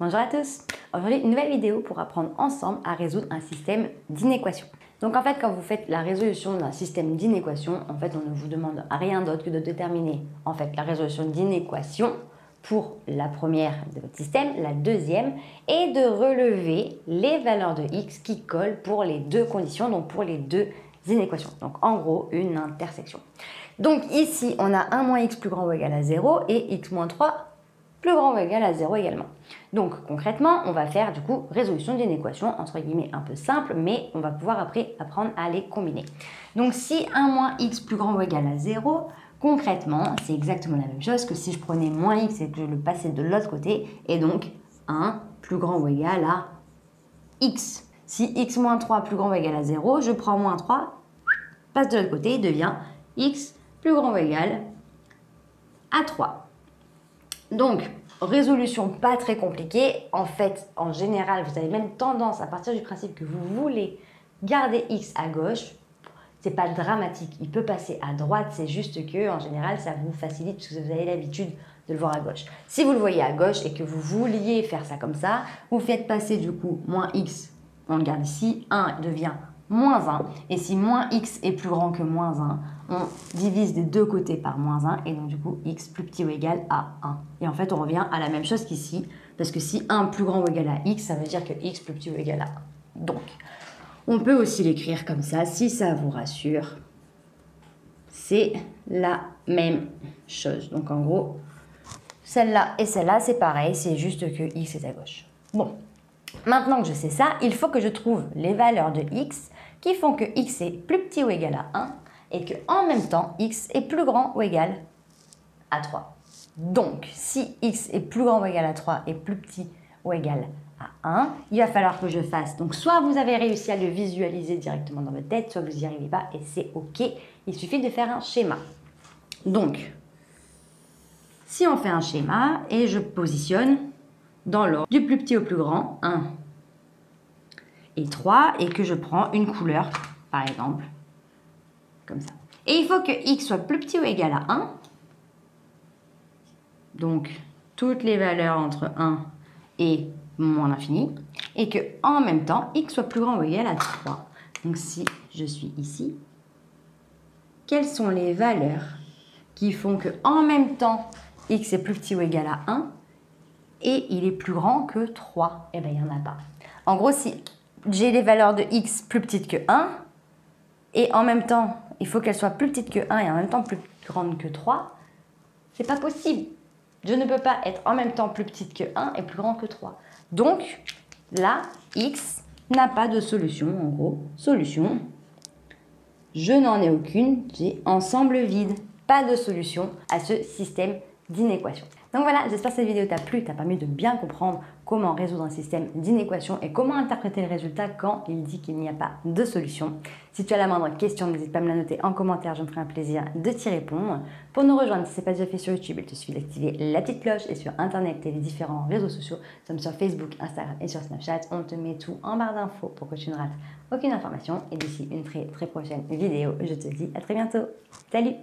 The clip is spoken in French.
Bonjour à tous. Aujourd'hui, une nouvelle vidéo pour apprendre ensemble à résoudre un système d'inéquations. Donc en fait, quand vous faites la résolution d'un système d'inéquations, en fait, on ne vous demande rien d'autre que de déterminer en fait la résolution d'inéquation pour la première de votre système, la deuxième, et de relever les valeurs de x qui collent pour les deux conditions, donc pour les deux inéquations. Donc en gros, une intersection. Donc ici, on a 1 moins x plus grand ou égal à 0 et x moins 3 plus grand ou égal à 0 également. Donc concrètement, on va faire du coup résolution d'une équation entre guillemets un peu simple, mais on va pouvoir après apprendre à les combiner. Donc si 1 moins x plus grand ou égal à 0, concrètement, c'est exactement la même chose que si je prenais moins x et que je le passais de l'autre côté, et donc 1 plus grand ou égal à x. Si x moins 3 plus grand ou égal à 0, je prends moins 3, passe de l'autre côté, et devient x plus grand ou égal à 3. Donc, résolution pas très compliquée. En fait, en général, vous avez même tendance à partir du principe que vous voulez garder x à gauche. C'est pas dramatique, il peut passer à droite, c'est juste que en général, ça vous facilite parce que vous avez l'habitude de le voir à gauche. Si vous le voyez à gauche et que vous vouliez faire ça comme ça, vous faites passer du coup moins x, on le garde ici, 1 devient moins 1. Et si moins x est plus grand que moins 1, on divise des deux côtés par moins 1 et donc du coup x plus petit ou égal à 1. Et en fait, on revient à la même chose qu'ici, parce que si 1 plus grand ou égal à x, ça veut dire que x plus petit ou égal à 1. Donc, on peut aussi l'écrire comme ça, si ça vous rassure. C'est la même chose. Donc en gros, celle-là et celle-là, c'est pareil, c'est juste que x est à gauche. Bon, maintenant que je sais ça, il faut que je trouve les valeurs de x qui font que x est plus petit ou égal à 1 et que en même temps, x est plus grand ou égal à 3. Donc, si x est plus grand ou égal à 3 et plus petit ou égal à 1, il va falloir que je fasse. Donc, soit vous avez réussi à le visualiser directement dans votre tête, soit vous n'y arrivez pas et c'est OK. Il suffit de faire un schéma. Donc, si on fait un schéma et je positionne dans l'ordre du plus petit au plus grand, 1 et 3, et que je prends une couleur, par exemple, comme ça. Et il faut que x soit plus petit ou égal à 1. Donc, toutes les valeurs entre 1 et moins l'infini. Et que en même temps, x soit plus grand ou égal à 3. Donc, si je suis ici, quelles sont les valeurs qui font que en même temps, x est plus petit ou égal à 1 et il est plus grand que 3? Eh bien, il n'y en a pas. En gros, si j'ai les valeurs de x plus petites que 1 et en même temps, il faut qu'elles soient plus petites que 1 et en même temps plus grandes que 3, c'est pas possible. Je ne peux pas être en même temps plus petite que 1 et plus grand que 3. Donc, là, x n'a pas de solution. En gros, solution, je n'en ai aucune. J'ai ensemble vide. Pas de solution à ce système d'inéquation. Donc voilà, j'espère que cette vidéo t'a plu, t'a permis de bien comprendre comment résoudre un système d'inéquation et comment interpréter le résultat quand il dit qu'il n'y a pas de solution. Si tu as la moindre question, n'hésite pas à me la noter en commentaire, je me ferai un plaisir de t'y répondre. Pour nous rejoindre, si ce n'est pas déjà fait sur YouTube, il te suffit d'activer la petite cloche et sur Internet et les différents réseaux sociaux, nous sommes sur Facebook, Instagram et sur Snapchat. On te met tout en barre d'infos pour que tu ne rates aucune information. Et d'ici une très prochaine vidéo, je te dis à très bientôt. Salut!